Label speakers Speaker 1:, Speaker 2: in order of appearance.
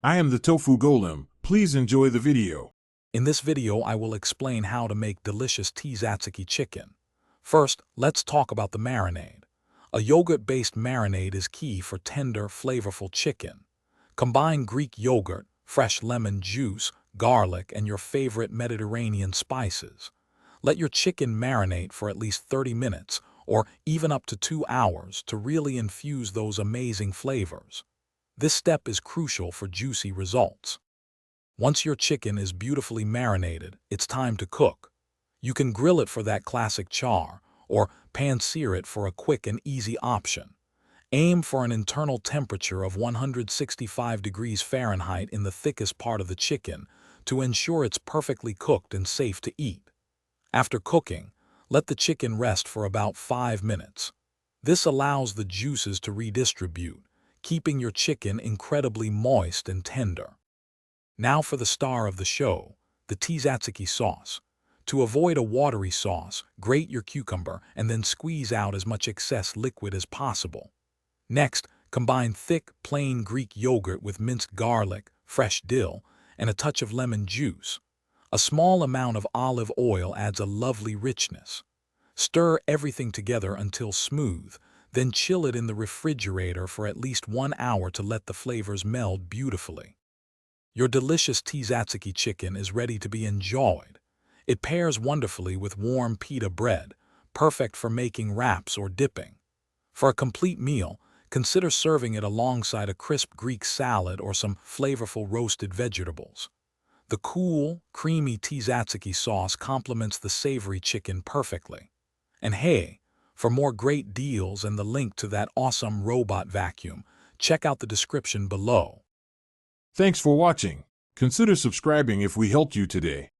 Speaker 1: I am the Tofu Golem. Please enjoy the video.
Speaker 2: In this video, I will explain how to make delicious Tzatziki chicken. First, let's talk about the marinade. A yogurt-based marinade is key for tender, flavorful chicken. Combine Greek yogurt, fresh lemon juice, garlic, and your favorite Mediterranean spices. Let your chicken marinate for at least 30 minutes or even up to 2 hours to really infuse those amazing flavors. This step is crucial for juicy results. Once your chicken is beautifully marinated, it's time to cook. You can grill it for that classic char, or pan-sear it for a quick and easy option. Aim for an internal temperature of 165 degrees Fahrenheit in the thickest part of the chicken to ensure it's perfectly cooked and safe to eat. After cooking, let the chicken rest for about 5 minutes. This allows the juices to redistribute, keeping your chicken incredibly moist and tender. Now for the star of the show, the Tzatziki sauce. To avoid a watery sauce, grate your cucumber and then squeeze out as much excess liquid as possible. Next, combine thick, plain Greek yogurt with minced garlic, fresh dill, and a touch of lemon juice. A small amount of olive oil adds a lovely richness. Stir everything together until smooth, then chill it in the refrigerator for at least 1 hour to let the flavors meld beautifully. Your delicious Tzatziki chicken is ready to be enjoyed. It pairs wonderfully with warm pita bread, perfect for making wraps or dipping. For a complete meal, consider serving it alongside a crisp Greek salad or some flavorful roasted vegetables. The cool, creamy Tzatziki sauce complements the savory chicken perfectly. And hey, for more great deals and the link to that awesome robot vacuum, check out the description below.
Speaker 1: Thanks for watching. Consider subscribing if we helped you today.